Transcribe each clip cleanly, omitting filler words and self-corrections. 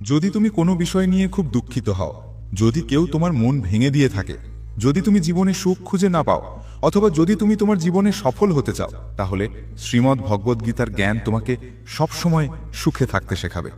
যদি তুমি কোনো বিষয় নিয়ে খুব দুঃখিত হও, যদি কেউ তোমার মন ভেঙে দিয়ে থাকে, যদি তুমি জীবনে সুখ খুঁজে না পাও, অথবা যদি তুমি তোমার জীবনে সফল হতে চাও, তাহলে শ্রীমদ্ ভগবদ্গীতার জ্ঞান তোমাকে সবসময় সুখে থাকতে শেখাবে।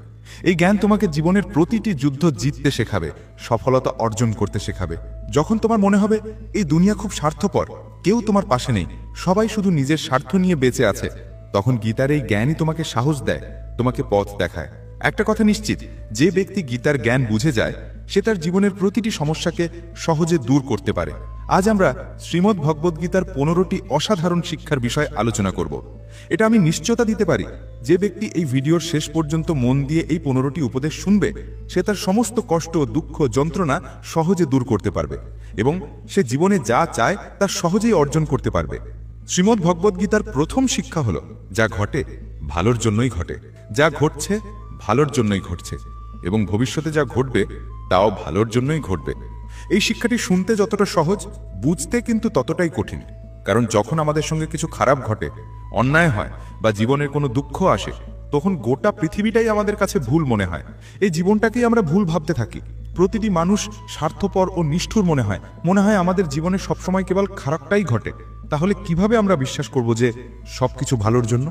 এই জ্ঞান তোমাকে জীবনের প্রতিটি যুদ্ধ জিততে শেখাবে, সফলতা অর্জন করতে শেখাবে। যখন তোমার মনে হবে এই দুনিয়া খুব স্বার্থপর, কেউ তোমার পাশে নেই, সবাই শুধু নিজের স্বার্থ নিয়ে বেঁচে আছে, তখন গীতার এই জ্ঞানই তোমাকে সাহস দেয়, তোমাকে পথ দেখায়। একটা কথা নিশ্চিত, যে ব্যক্তি গীতার জ্ঞান বুঝে যায় সে তার জীবনের প্রতিটি সমস্যাকে সহজে দূর করতে পারে। আজ আমরা শ্রীমদ্ ভগবদ্গীতার 15টি অসাধারণ শিক্ষার বিষয়ে আলোচনা করব। এটা আমি নিশ্চয়তা দিতে পারি, যে ব্যক্তি এই ভিডিওর শেষ পর্যন্ত মন দিয়ে এই 15টি উপদেশ শুনবে, সে তার সমস্ত কষ্ট, দুঃখ, যন্ত্রণা সহজে দূর করতে পারবে এবং সে জীবনে যা চায় তা সহজেই অর্জন করতে পারবে। শ্রীমদ্ ভগবদ্গীতার প্রথম শিক্ষা হলো, যা ঘটে ভালোর জন্যই ঘটে, যা ঘটছে ভালোর জন্যই ঘটছে এবং ভবিষ্যতে যা ঘটবে তাও ভালোর জন্যই ঘটবে। এই শিক্ষাটি শুনতে যতটা সহজ, বুঝতে কিন্তু ততটাই কঠিন। কারণ যখন আমাদের সঙ্গে কিছু খারাপ ঘটে, অন্যায় হয় বা জীবনের কোনো দুঃখ আসে, তখন গোটা পৃথিবীটাই আমাদের কাছে ভুল মনে হয়। এই জীবনটাকেই আমরা ভুল ভাবতে থাকি। প্রতিটি মানুষ স্বার্থপর ও নিষ্ঠুর মনে হয় আমাদের জীবনে সবসময় কেবল খারাপটাই ঘটে। তাহলে কিভাবে আমরা বিশ্বাস করব যে সবকিছু ভালোর জন্য?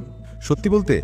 সত্যি বলতে,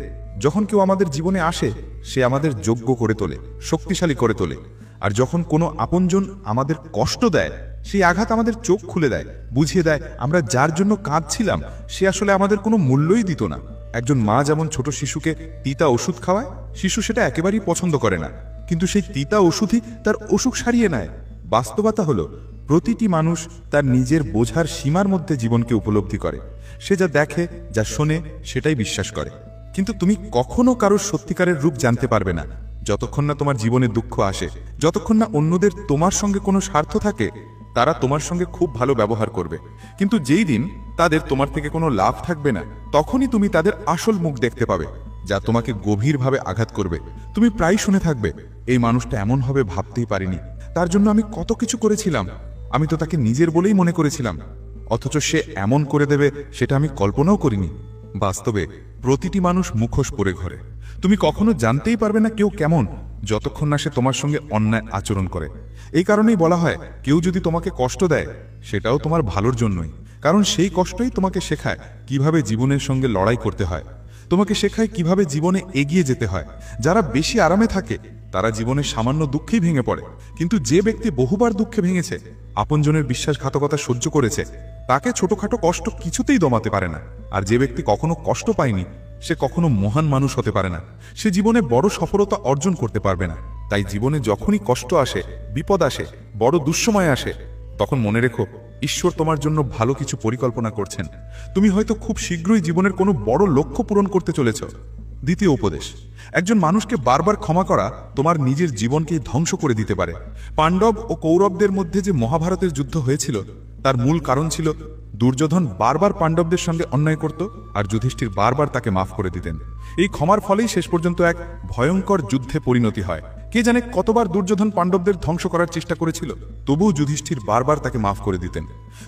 যখন কেউ আমাদের জীবনে আসে, সে আমাদের যোগ্য করে তোলে, শক্তিশালী করে তোলে। আর যখন কোনো আপনজন আমাদের কষ্ট দেয়, সেই আঘাত আমাদের চোখ খুলে দেয়, বুঝিয়ে দেয় আমরা যার জন্য কাঁদছিলাম সে আসলে আমাদের কোনো মূল্যই দিত না। একজন মা যেমন ছোট শিশুকে তিতা ওষুধ খাওয়ায়, শিশু সেটা একেবারেই পছন্দ করে না, কিন্তু সেই তিতা ওষুধই তার অসুখ সারিয়ে নেয়। বাস্তবতা হলো, প্রতিটি মানুষ তার নিজের বোঝার সীমার মধ্যে জীবনকে উপলব্ধি করে। সে যা দেখে, যা শোনে, সেটাই বিশ্বাস করে। কিন্তু তুমি কখনো কারোর সত্যিকারের রূপ জানতে পারবে না যতক্ষণ না তোমার জীবনে দুঃখ আসে, যতক্ষণ না অন্যদের তোমার সঙ্গে কোনো স্বার্থ থাকে। তারা তোমার সঙ্গে খুব ভালো ব্যবহার করবে, কিন্তু যেই দিন তাদের তোমার থেকে কোনো লাভ থাকবে না, তখনই তুমি তাদের আসল মুখ দেখতে পাবে, যা তোমাকে গভীরভাবে আঘাত করবে। তুমি প্রায় শুনে থাকবে, এই মানুষটা এমন হবে ভাবতেই পারিনি, তার জন্য আমি কত কিছু করেছিলাম, আমি তো তাকে নিজের বলেই মনে করেছিলাম, অথচ সে এমন করে দেবে সেটা আমি কল্পনাও করিনি। বাস্তবে প্রতিটি মানুষ মুখোশ পরে ঘরে। তুমি কখনো জানতেই পারবে না কেউ কেমন, যতক্ষণ না সে তোমার সঙ্গে অন্যায় আচরণ করে। এই কারণেই বলা হয়, কেউ যদি তোমাকে কষ্ট দেয়, সেটাও তোমার ভালোর জন্যই। কারণ সেই কষ্টই তোমাকে শেখায় কিভাবে জীবনের সঙ্গে লড়াই করতে হয়, তোমাকে শেখায় কিভাবে জীবনে এগিয়ে যেতে হয়। যারা বেশি আরামে থাকে তারা জীবনে সামান্য দুঃখেই ভেঙে পড়ে, কিন্তু যে ব্যক্তি বহুবার দুঃখে ভেঙেছে, আপনজনের বিশ্বাসঘাতকতা সহ্য করেছে, তাকে ছোটখাটো কষ্ট কিছুতেই দমাতে পারে না। আর যে ব্যক্তি কখনো কষ্ট পায়নি, সে কখনো মহান মানুষ হতে পারে না, সে জীবনে বড় সফলতা অর্জন করতে পারবে না। তাই জীবনে যখনই কষ্ট আসে, বিপদ আসে, বড় দুঃসময় আসে, তখন মনে রেখো, ঈশ্বর তোমার জন্য ভালো কিছু পরিকল্পনা করছেন। তুমি হয়তো খুব শীঘ্রই জীবনের কোনো বড় লক্ষ্য পূরণ করতে চলেছ। দ্বিতীয় উপদেশ, একজন মানুষকে বারবার ক্ষমা করা তোমার নিজের জীবনকে ধ্বংস করে দিতে পারে। পাণ্ডব ও কৌরবদের মধ্যে যে মহাভারতের যুদ্ধ হয়েছিল, তার মূল কারণ ছিল দুর্যোধন বারবার পাণ্ডবদের সঙ্গে অন্যায় করত আর যুধিষ্ঠির বারবার তাকে মাফ করে দিতেন। এই ক্ষমার ফলেই শেষ পর্যন্ত এক ভয়ঙ্কর যুদ্ধে পরিণতি হয়। কে জানে কতবার দুর্যোধন পাণ্ডবদের ধ্বংস করার চেষ্টা করেছিল, তবুও যুধিষ্ঠির বারবার তাকে মাফ করে দিতেন।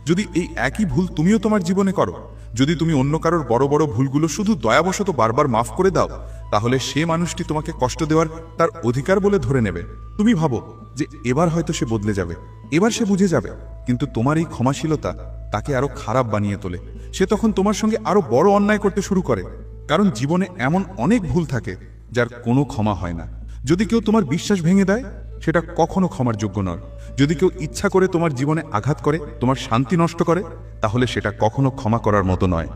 যদি এই একই ভুল তুমিও তোমার জীবনে করো, যদি তুমি অন্য কারোর বড় বড় ভুলগুলো শুধু দয়াবশত বারবার মাফ করে দাও, তাহলে সে মানুষটি তোমাকে কষ্ট দেওয়ার তার অধিকার বলে ধরে নেবে। তুমি ভাবো যে এবার হয়তো সে বদলে যাবে, এবার সে বুঝে যাবে, কিন্তু তোমার এই ক্ষমাশীলতা তাকে আরো খারাপ বানিয়ে তোলে। সে তখন তোমার সঙ্গে আরো বড় অন্যায় করতে শুরু করে। কারণ জীবনে এমন অনেক ভুল থাকে যার কোনো ক্ষমা হয় না। যদি কেউ তোমার বিশ্বাস ভেঙে দেয়, সেটা কখনো ক্ষমার যোগ্য নয়। যদি কেউ ইচ্ছা করে তোমার জীবনে আঘাত করে, তোমার শান্তি নষ্ট করে, তাহলে সেটা কখনো ক্ষমা করার মতো নয়।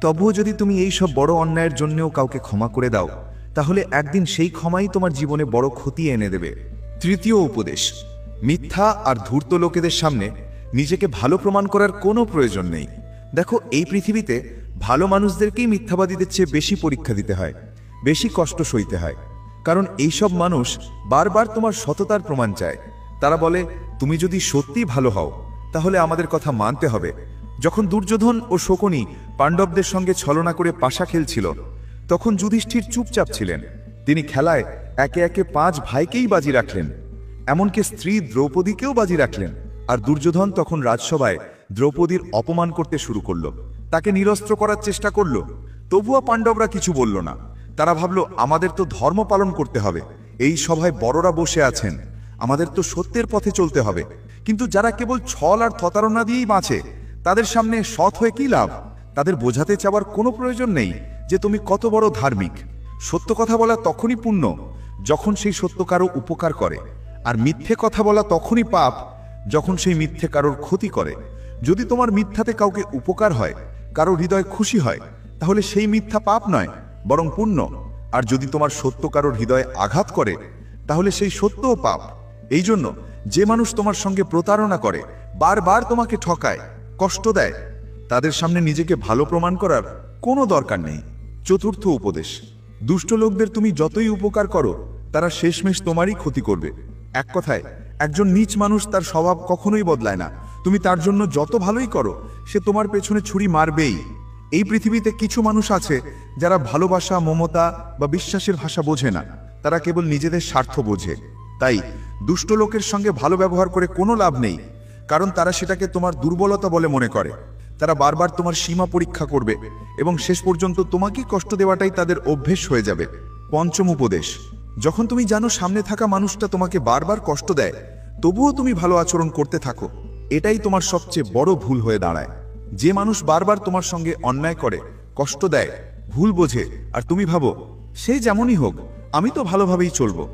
তবুও যদি তুমি এই সব বড় অন্যায়ের জন্যও কাউকে ক্ষমা করে দাও, তাহলে একদিন সেই ক্ষমাই তোমার জীবনে বড় ক্ষতি এনে দেবে। তৃতীয় উপদেশ, মিথ্যা আর ধূর্ত লোকেদের সামনে নিজেকে ভালো প্রমাণ করার কোনো প্রয়োজন নেই। দেখো, এই পৃথিবীতে ভালো মানুষদেরকেই মিথ্যাবাদীদের চেয়ে বেশি পরীক্ষা দিতে হয়, বেশি কষ্ট সইতে হয়। কারণ এইসব মানুষ বারবার তোমার সততার প্রমাণ চায়। তারা বলে, তুমি যদি সত্যিই ভালো হও, তাহলে আমাদের কথা মানতে হবে। যখন দুর্যোধন ও শকুনি পাণ্ডবদের সঙ্গে ছলনা করে পাশা খেলছিল, তখন যুধিষ্ঠির চুপচাপ ছিলেন। তিনি খেলায় একে একে 5 ভাইকেই বাজি রাখলেন, এমনকি স্ত্রী দ্রৌপদীকেও বাজি রাখলেন। আর দুর্যোধন তখন রাজসভায় দ্রৌপদীর অপমান করতে শুরু করলো, তাকে নিরস্ত্র করার চেষ্টা করলো। তবুও পাণ্ডবরা কিছু বলল না। তারা ভাবল, আমাদের তো ধর্ম পালন করতে হবে, এই সভায় বড়রা বসে আছেন, আমাদের তো সত্যের পথে চলতে হবে, কিন্তু যারা কেবল ছল আর প্রতারণা দিয়েই বাঁচে তাদের সামনে সৎ হয়ে কি লাভ? তাদের বোঝাতে চাওয়ার কোনো প্রয়োজন নেই যে তুমি কত বড় ধার্মিক। সত্য কথা বলা তখনই পুণ্য যখন সেই সত্য কারো উপকার করে, আর মিথ্যে কথা বলা তখনই পাপ যখন সেই মিথ্যে কারোর ক্ষতি করে। যদি তোমার মিথ্যাতে কাউকে উপকার হয়, কারো হৃদয় খুশি হয়, তাহলে সেই মিথ্যা পাপ নয় বরং পুণ্য। আর যদি তোমার সত্য কারোর হৃদয়ে আঘাত করে, তাহলে সেই সত্যও পাপ। এই জন্য যে মানুষ তোমার সঙ্গে প্রতারণা করে, বারবার তোমাকে ঠকায়, কষ্ট দেয়, তাদের সামনে নিজেকে ভালো প্রমাণ করার কোনো দরকার নেই। চতুর্থ উপদেশ, দুষ্ট লোকদের তুমি যতই উপকার করো তারা শেষমেশ তোমারই ক্ষতি করবে। এক কথায়, একজন নীচ মানুষ তার স্বভাব কখনোই বদলায় না। তুমি তার জন্য যত ভালোই করো, সে তোমার পেছনে ছুরি মারবেই। এই পৃথিবীতে কিছু মানুষ আছে যারা ভালোবাসা, মমতা বা বিশ্বাসের ভাষা বোঝে না, তারা কেবল নিজেদের স্বার্থ বোঝে। তাই দুষ্ট লোকের সঙ্গে ভালো ব্যবহার করে কোনো লাভ নেই, কারণ তারা সেটাকে তোমার দুর্বলতা বলে মনে করে। তারা বারবার তোমার সীমা পরীক্ষা করবে এবং শেষ পর্যন্ত তোমাকেই কষ্ট দেওয়াটাই তাদের অভ্যেস হয়ে যাবে। পঞ্চম উপদেশ, যখন তুমি জানো সামনে থাকা মানুষটা তোমাকে বারবার কষ্ট দেয়, তবুও তুমি ভালো আচরণ করতে থাকো, এটাই তোমার সবচেয়ে বড় ভুল হয়ে দাঁড়ায়। যে মানুষ বারবার তোমার সঙ্গে অন্যায় করে, কষ্ট দেয়, ভুল বোঝে, আর তুমি ভাবো সে যেমনই হোক আমি তো ভালোভাবেই চলবো,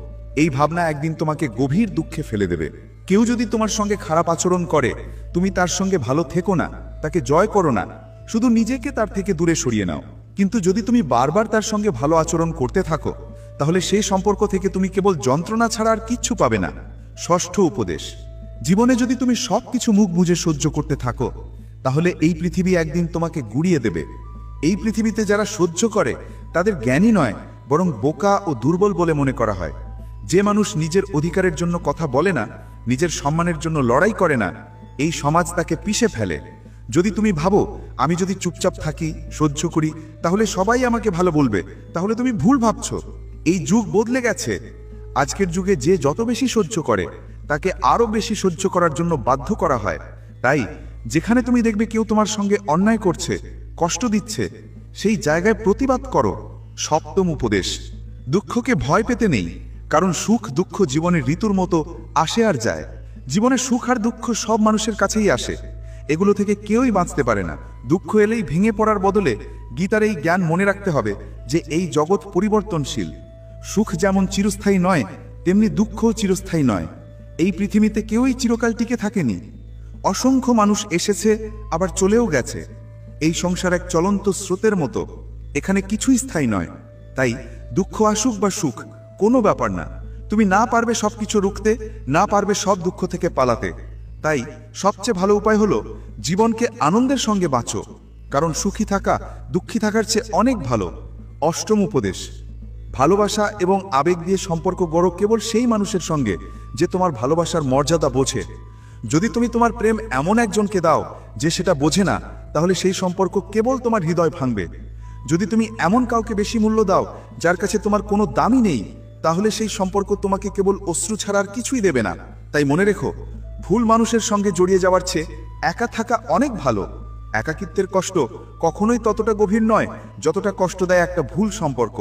এই ভাবনা একদিন তোমাকে গভীর দুঃখে ফেলে দেবে। কেউ যদি তোমার সঙ্গে খারাপ আচরণ করে, তুমি তার সঙ্গে ভালো থেকো না, তাকে জয় করো না, শুধু নিজেকে তার থেকে দূরে সরিয়ে নাও। কিন্তু যদি তুমি বারবার তার সঙ্গে ভালো আচরণ করতে থাকো, তাহলে সেই সম্পর্ক থেকে তুমি কেবল যন্ত্রণা ছাড়া আর কিচ্ছু পাবে না। ষষ্ঠ উপদেশ, জীবনে যদি তুমি সবকিছু মুখ বুজে সহ্য করতে থাকো, তাহলে এই পৃথিবী একদিন তোমাকে গুড়িয়ে দেবে। এই পৃথিবীতে যারা সহ্য করে তাদের জ্ঞানী নয় বরং বোকা ও দুর্বল বলে মনে করা হয়। যে মানুষ নিজের অধিকারের জন্য কথা বলে না, নিজের সম্মানের জন্য লড়াই করে না, এই সমাজ তাকে পিষে ফেলে। যদি তুমি ভাবো আমি যদি চুপচাপ থাকি, সহ্য করি, তাহলে সবাই আমাকে ভালো বলবে, তাহলে তুমি ভুল ভাবছো। এই যুগ বদলে গেছে। আজকের যুগে যে যত বেশি সহ্য করে, তাকে আরো বেশি সহ্য করার জন্য বাধ্য করা হয়। তাই যেখানে তুমি দেখবে কেউ তোমার সঙ্গে অন্যায় করছে, কষ্ট দিচ্ছে, সেই জায়গায় প্রতিবাদ করো। সপ্তম উপদেশ, দুঃখকে ভয় পেতে নেই, কারণ সুখ দুঃখ জীবনের ঋতুর মতো আসে আর যায়। জীবনে সুখ আর দুঃখ সব মানুষের কাছেই আসে, এগুলো থেকে কেউই বাঁচতে পারে না। দুঃখ এলেই ভেঙে পড়ার বদলে গীতার এই জ্ঞান মনে রাখতে হবে যে এই জগৎ পরিবর্তনশীল। সুখ যেমন চিরস্থায়ী নয়, তেমনি দুঃখও চিরস্থায়ী নয়। এই পৃথিবীতে কেউই চিরকাল টিকে থাকেনি। অসংখ্য মানুষ এসেছে আবার চলেও গেছে। এই সংসার এক চলন্ত স্রোতের মতো, এখানে কিছুই স্থায়ী নয়। তাই দুঃখ আসুক বা সুখ কোনো ব্যাপার না। তুমি না পারবে সবকিছু রুখতে, না পারবে সব দুঃখ থেকে পালাতে। তাই সবচেয়ে ভালো উপায় হলো জীবনকে আনন্দের সঙ্গে বাঁচো, কারণ সুখী থাকা দুঃখী থাকার চেয়ে অনেক ভালো। অষ্টম উপদেশ, ভালোবাসা এবং আবেগ দিয়ে সম্পর্ক গড়ো কেবল সেই মানুষের সঙ্গে যে তোমার ভালোবাসার মর্যাদা বোঝে। যদি তুমি তোমার প্রেম এমন একজনকে দাও যে সেটা বোঝে না, তাহলে সেই সম্পর্ক কেবল তোমার হৃদয় ভাঙবে। যদি তুমি এমন কাউকে বেশি মূল্য দাও যার কাছে তোমার কোনো দামই নেই, তাহলে সেই সম্পর্ক তোমাকে কেবল অশ্রু ছাড়া আর কিছুই দেবে না। তাই মনে রেখো, ভুল মানুষের সঙ্গে জড়িয়ে যাওয়ার চেয়ে একা থাকা অনেক ভালো। একাকিত্বের কষ্ট কখনোই ততটা গভীর নয় যতটা কষ্ট দেয় একটা ভুল সম্পর্ক।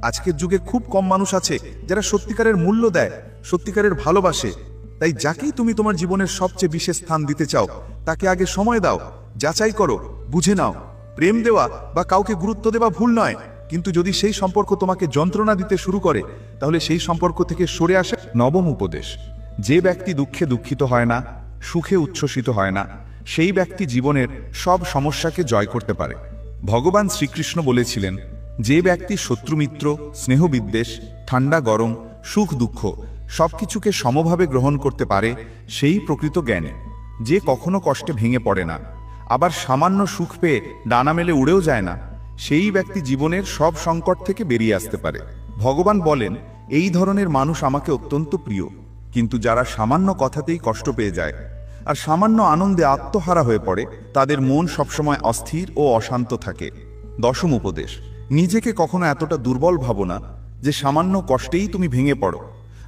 আজকের যুগে খুব কম মানুষ আছে যারা সত্যিকারের মূল্য দেয়, সত্যিকারের ভালোবাসে। তাই যাকেই তুমি তোমার জীবনের সবচেয়ে বিশেষ স্থান দিতে চাও, তাকে আগে সময় দাও, যাচাই করো, বুঝে নাও। প্রেম দেওয়া বা কাউকে গুরুত্ব দেওয়া ভুল নয়, কিন্তু যদি সেই সম্পর্ক তোমাকে যন্ত্রণা দিতে শুরু করে, তাহলে সেই সম্পর্ক থেকে সরে আসে। নবম উপদেশ, যে ব্যক্তি দুঃখে দুঃখিত হয় না, সুখে উচ্ছ্বসিত হয় না, সেই ব্যক্তি জীবনের সব সমস্যাকে জয় করতে পারে। ভগবান শ্রীকৃষ্ণ বলেছিলেন, যে ব্যক্তি শত্রু মিত্র, স্নেহ বিদ্বেষ, ঠান্ডা গরম, সুখ দুঃখ সবকিছুকে সমভাবে গ্রহণ করতে পারে, সেই প্রকৃত জ্ঞানী। যে কখনো কষ্টে ভেঙে পড়ে না, আবার সামান্য সুখ পেয়ে ডানা মেলে উড়েও যায় না, সেই ব্যক্তি জীবনের সব সংকট থেকে বেরিয়ে আসতে পারে। ভগবান বলেন, এই ধরনের মানুষ আমাকে অত্যন্ত প্রিয়। কিন্তু যারা সামান্য কথাতেই কষ্ট পেয়ে যায় আর সামান্য আনন্দে আত্মহারা হয়ে পড়ে, তাদের মন সবসময় অস্থির ও অশান্ত থাকে। দশম উপদেশ, নিজেকে কখনো এতটা দুর্বল ভাবো না যে সামান্য কষ্টেই তুমি ভেঙে পড়ো।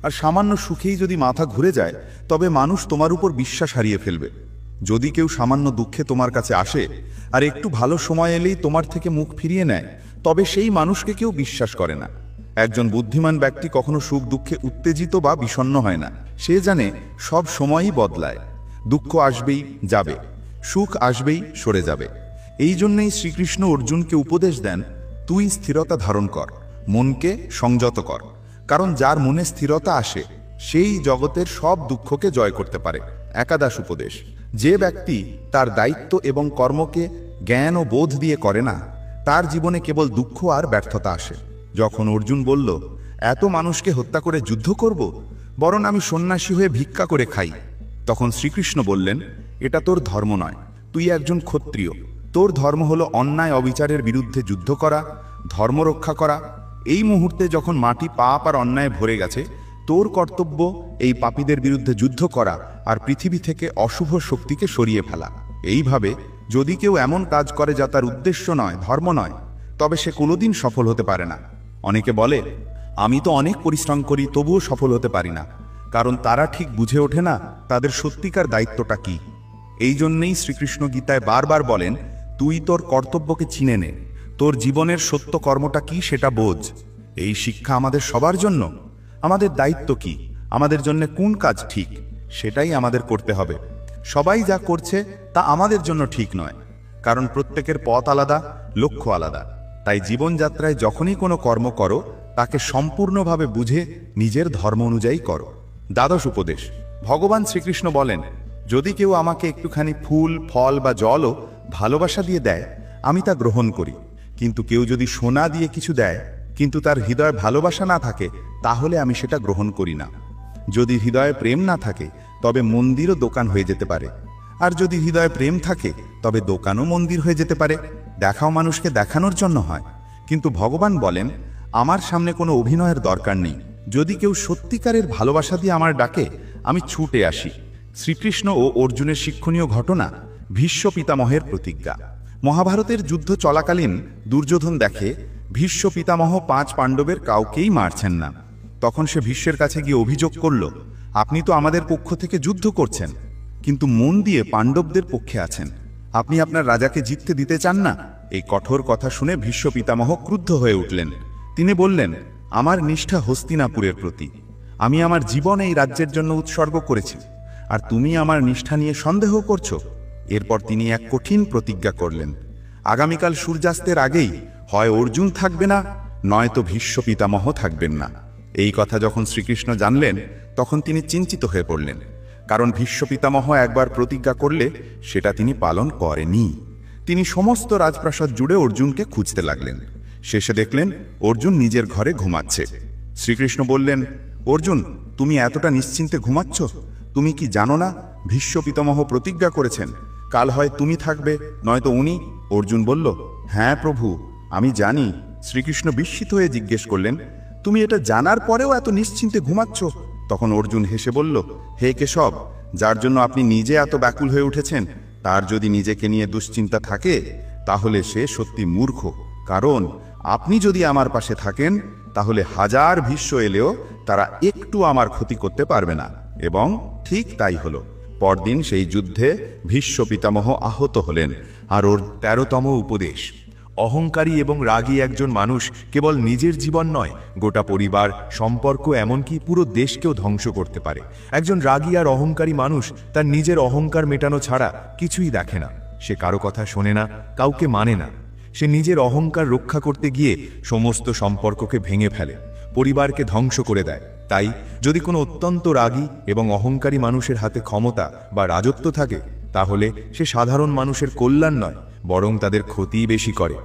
আর সামান্য সুখেই যদি মাথা ঘুরে যায়, তবে মানুষ তোমার উপর বিশ্বাস হারিয়ে ফেলবে। যদি কেউ সামান্য দুঃখে তোমার কাছে আসে আর একটু ভালো সময় এলেই তোমার থেকে মুখ ফিরিয়ে নেয়, তবে সেই মানুষকে কেউ বিশ্বাস করে না। একজন বুদ্ধিমান ব্যক্তি কখনো সুখ দুঃখে উত্তেজিত বা বিষণ্ণ হয় না। সে জানে সব সময়ই বদলায়, দুঃখ আসবেই যাবে, সুখ আসবেই সরে যাবে। এই জন্যই শ্রীকৃষ্ণ অর্জুনকে উপদেশ দেন, তুই স্থিরতা ধারণ কর, মনকে সংযত কর, কারণ যার মনে স্থিরতা আসে সেই জগতের সব দুঃখকে জয় করতে পারে। একাদশ উপদেশ, যে ব্যক্তি তার দায়িত্ব এবং কর্মকে জ্ঞান ও বোধ দিয়ে করে না, তার জীবনে কেবল দুঃখ আর ব্যর্থতা আসে। যখন অর্জুন বলল, এত মানুষকে হত্যা করে যুদ্ধ করব, বরং আমি সন্ন্যাসী হয়ে ভিক্ষা করে খাই, তখন শ্রীকৃষ্ণ বললেন, এটা তোর ধর্ম নয়, তুই একজন ক্ষত্রিয়। তোর ধর্ম হলো অন্যায় অবিচারের বিরুদ্ধে যুদ্ধ করা, ধর্ম রক্ষা করা। এই মুহূর্তে যখন মাটি পাপ আর অন্যায় ভরে গেছে, তোর কর্তব্য এই পাপীদের বিরুদ্ধে যুদ্ধ করা আর পৃথিবী থেকে অশুভ শক্তিকে সরিয়ে ফেলা। এইভাবে যদি কেউ এমন কাজ করে যা তার উদ্দেশ্য নয়, ধর্ম নয়, তবে সে কোনোদিন সফল হতে পারে না। অনেকে বলে, আমি তো অনেক পরিশ্রম করি তবুও সফল হতে পারি না, কারণ তারা ঠিক বুঝে ওঠে না তাদের সত্যিকার দায়িত্বটা কি। এই জন্যেই শ্রীকৃষ্ণ গীতায় বারবার বলেন, তুই তোর কর্তব্যকে চিনে নে, তোর জীবনের সত্য কর্মটা কি সেটা বোঝ। এই শিক্ষা আমাদের সবার জন্য। আমাদের দায়িত্ব কি, আমাদের জন্য কোন কাজ ঠিক, সেটাই আমাদের করতে হবে। সবাই যা করছে তা আমাদের জন্য ঠিক নয়, কারণ প্রত্যেকের পথ আলাদা, লক্ষ্য আলাদা। তাই জীবনযাত্রায় যখনই কোনো কর্ম করো, তাকে সম্পূর্ণভাবে বুঝে নিজের ধর্ম অনুযায়ী করো। দ্বাদশ উপদেশ, ভগবান শ্রীকৃষ্ণ বলেন, যদি কেউ আমাকে একটুখানি ফুল, ফল বা জলও ভালোবাসা দিয়ে দেয়, আমি তা গ্রহণ করি। কিন্তু কেউ যদি সোনা দিয়ে কিছু দেয়, কিন্তু তার হৃদয়ে ভালোবাসা না থাকে, তাহলে আমি সেটা গ্রহণ করি না। যদি হৃদয়ে প্রেম না থাকে, তবে মন্দিরও দোকান হয়ে যেতে পারে। আর যদি হৃদয়ে প্রেম থাকে, তবে দোকানও মন্দির হয়ে যেতে পারে। দেখাও মানুষকে দেখানোর জন্য হয়, কিন্তু ভগবান বলেন, আমার সামনে কোনো অভিনয়ের দরকার নেই। যদি কেউ সত্যিকারের ভালোবাসা দিয়ে আমার ডাকে, আমি ছুটে আসি। শ্রীকৃষ্ণ ও অর্জুনের শিক্ষণীয় ঘটনা ভীষ্ম পিতামহের প্রতিজ্ঞা। মহাভারতের যুদ্ধ চলাকালীন দুর্যোধন দেখে ভীষ্ম পিতামহ 5 পাণ্ডবের কাউকেই মারছেন না। তখন সে ভীষ্মের কাছে গিয়ে অভিযোগ করল, আপনি তো আমাদের পক্ষ থেকে যুদ্ধ করছেন, কিন্তু মন দিয়ে পাণ্ডবদের পক্ষে আছেন। আপনি আপনার রাজাকে জিততে দিতে চান না। এই কঠোর কথা শুনে ভীষ্ম পিতামহ ক্রুদ্ধ হয়ে উঠলেন। তিনি বললেন, আমার নিষ্ঠা হস্তিনাপুরের প্রতি, আমি আমার জীবন এই রাজ্যের জন্য উৎসর্গ করেছি, আর তুমি আমার নিষ্ঠা নিয়ে সন্দেহ করছো। এরপর তিনি এক কঠিন প্রতিজ্ঞা করলেন, আগামীকাল সূর্যাস্তের আগেই হয় অর্জুন থাকবে না, নয়তো ভীষ্ম পিতামহ থাকবেন না। এই কথা যখন শ্রীকৃষ্ণ জানলেন, তখন তিনি চিন্তিত হয়ে পড়লেন, কারণ ভীষ্ম পিতামহ একবার প্রতিজ্ঞা করলে সেটা তিনি পালন করেনি। তিনি সমস্ত রাজপ্রাসাদ জুড়ে অর্জুনকে খুঁজতে লাগলেন। শেষে দেখলেন অর্জুন নিজের ঘরে ঘুমাচ্ছে। শ্রীকৃষ্ণ বললেন, অর্জুন, তুমি এতটা নিশ্চিন্তে ঘুমাচ্ছ? তুমি কি জানো না ভীষ্ম পিতামহ প্রতিজ্ঞা করেছেন, কাল হয় তুমি থাকবে, নয়তো উনি? অর্জুন বলল, হ্যাঁ প্রভু, আমি জানি। শ্রীকৃষ্ণ বিস্মিত হয়ে জিজ্ঞেস করলেন, তুমি এটা জানার পরেও এত নিশ্চিন্তে ঘুমাচ্ছ? তখন অর্জুন হেসে বলল, হে কেশব, যার জন্য আপনি নিজে এত ব্যাকুল হয়ে উঠেছেন, তার যদি নিজেকে নিয়ে দুশ্চিন্তা থাকে, তাহলে সে সত্যি মূর্খ। কারণ আপনি যদি আমার পাশে থাকেন, তাহলে হাজার ভীষ্ম এলেও তারা একটু আমার ক্ষতি করতে পারবে না। এবং ঠিক তাই হলো। পরদিন সেই যুদ্ধে ভীষ্ম পিতামহ আহত হলেন। আর ওর 13তম উপদেশ, অহংকারী এবং রাগী একজন মানুষ কেবল নিজের জীবন নয়, গোটা পরিবার, সম্পর্ক, এমনকি পুরো দেশকেও ধ্বংস করতে পারে। একজন রাগী আর অহংকারী মানুষ তার নিজের অহংকার মেটানো ছাড়া কিছুই দেখে না। সে কারো কথা শোনে না, কাউকে মানে না। সে নিজের অহংকার রক্ষা করতে গিয়ে সমস্ত সম্পর্ককে ভেঙে ফেলে, পরিবারকে ধ্বংস করে দেয়। তাই যদি কোনো অত্যন্ত রাগী এবং অহংকারী মানুষের হাতে ক্ষমতা বা রাজত্ব থাকে, তাহলে সে সাধারণ মানুষের কল্যাণ নয়, বরং তাদের ক্ষতিই বেশি করে।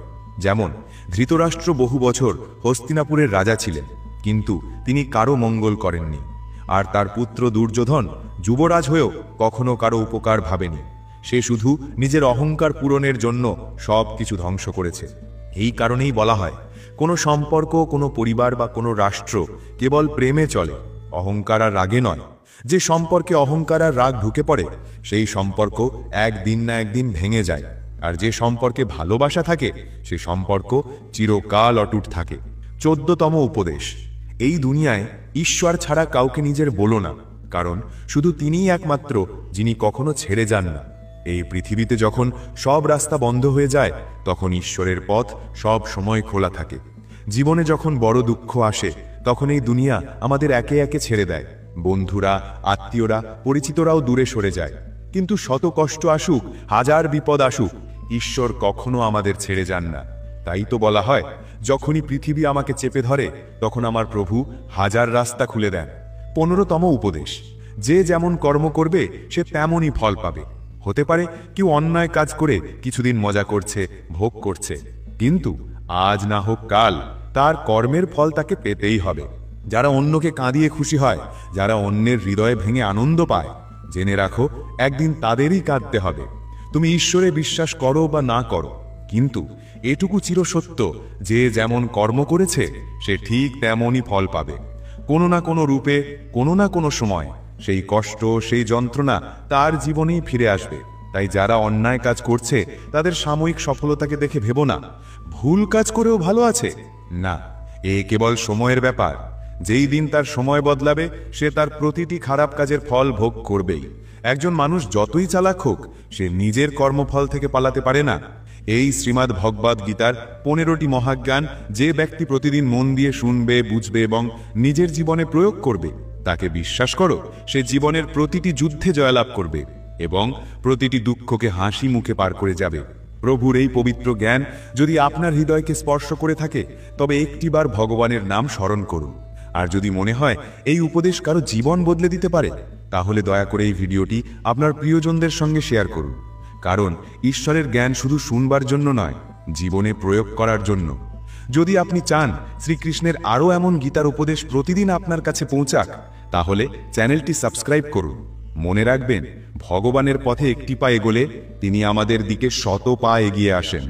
যেমন ধৃতরাষ্ট্র বহু বছর হস্তিনাপুরের রাজা ছিলেন, কিন্তু তিনি কারো মঙ্গল করেননি। আর তার পুত্র দুর্যোধন যুবরাজ হয়েও কখনো কারো উপকার ভাবেনি। সে শুধু নিজের অহংকার পূরণের জন্য সব কিছু ধ্বংস করেছে। এই কারণেই বলা হয়, কোনো সম্পর্ক, কোনো পরিবার বা কোনো রাষ্ট্র কেবল প্রেমে চলে, অহংকার আর রাগে নয়। যে সম্পর্কে অহংকার আর রাগ ঢুকে পড়ে, সেই সম্পর্ক একদিন না একদিন ভেঙে যায়। আর যে সম্পর্কে ভালোবাসা থাকে, সে সম্পর্ক চিরকাল অটুট থাকে। 14তম উপদেশ, এই দুনিয়ায় ঈশ্বর ছাড়া কাউকে নিজের বলো না, কারণ শুধু তিনিই একমাত্র যিনি কখনো ছেড়ে যান না। এই পৃথিবীতে যখন সব রাস্তা বন্ধ হয়ে যায়, তখন ঈশ্বরের পথ সব সময় খোলা থাকে। জীবনে যখন বড় দুঃখ আসে তখন এই দুনিয়া আমাদের একে একে ছেড়ে দেয়। বন্ধুরা, আত্মীয়রা, পরিচিতরাও দূরে সরে যায়। কিন্তু শত কষ্ট আসুক, হাজার বিপদ আসুক, ঈশ্বর কখনো আমাদের ছেড়ে যান না। তাই তো বলা হয়, যখনই পৃথিবী আমাকে চেপে ধরে তখন আমার প্রভু হাজার রাস্তা খুলে দেন। 15তম উপদেশ, যে যেমন কর্ম করবে সে তেমনই ফল পাবে। হতে পারে কেউ অন্যায় কাজ করে কিছুদিন মজা করছে, ভোগ করছে, কিন্তু আজ না হোক কাল তার কর্মের ফল তাকে পেতেই হবে। যারা অন্যকে কাঁদিয়ে খুশি হয়, যারা অন্যের হৃদয়ে ভেঙে আনন্দ পায়, জেনে রাখো একদিন তাদেরই কাঁদতে হবে। তুমি ঈশ্বরে বিশ্বাস করো বা না করো, কিন্তু এটুকু চিরসত্য যে যেমন কর্ম করেছে সে ঠিক তেমনই ফল পাবে। কোনো না কোনো রূপে, কোনো না কোনো সময় সেই কষ্ট, সেই যন্ত্রণা তার জীবনেই ফিরে আসবে। তাই যারা অন্যায় কাজ করছে তাদের সাময়িক সফলতাকে দেখে ভেবো না, ভুল কাজ করেও ভালো আছে। না, এ কেবল সময়ের ব্যাপার। যেই দিন তার সময় বদলাবে সে তার প্রতিটি খারাপ কাজের ফল ভোগ করবেই। একজন মানুষ যতই চালাক হোক, সে নিজের কর্মফল থেকে পালাতে পারে না। এই শ্রীমদ্ ভগবদ গীতার 15টি মহাজ্ঞান যে ব্যক্তি প্রতিদিন মন দিয়ে শুনবে, বুঝবে এবং নিজের জীবনে প্রয়োগ করবে, তাকে বিশ্বাস করো সে জীবনের প্রতিটি যুদ্ধে জয়লাভ করবে এবং প্রতিটি দুঃখকে হাসি মুখে পার করে যাবে। প্রভুর এই পবিত্র জ্ঞান যদি আপনার হৃদয়কে স্পর্শ করে থাকে, তবে একটিবার ভগবানের নাম স্মরণ করুন। আর যদি মনে হয় এই উপদেশ কারো জীবন বদলে দিতে পারে, তাহলে দয়া করে এই ভিডিওটি আপনার প্রিয়জনদের সঙ্গে শেয়ার করুন। কারণ ঈশ্বরের জ্ঞান শুধু শুনবার জন্য নয়, জীবনে প্রয়োগ করার জন্য। যদি আপনি চান শ্রীকৃষ্ণের আরও এমন গীতার উপদেশ প্রতিদিন আপনার কাছে পৌঁছাক, তাহলে চ্যানেলটি সাবস্ক্রাইব করুন। মনে রাখবেন, ভগবানের পথে একটি পা এগোলে তিনি আমাদের দিকে শত পা এগিয়ে আসেন।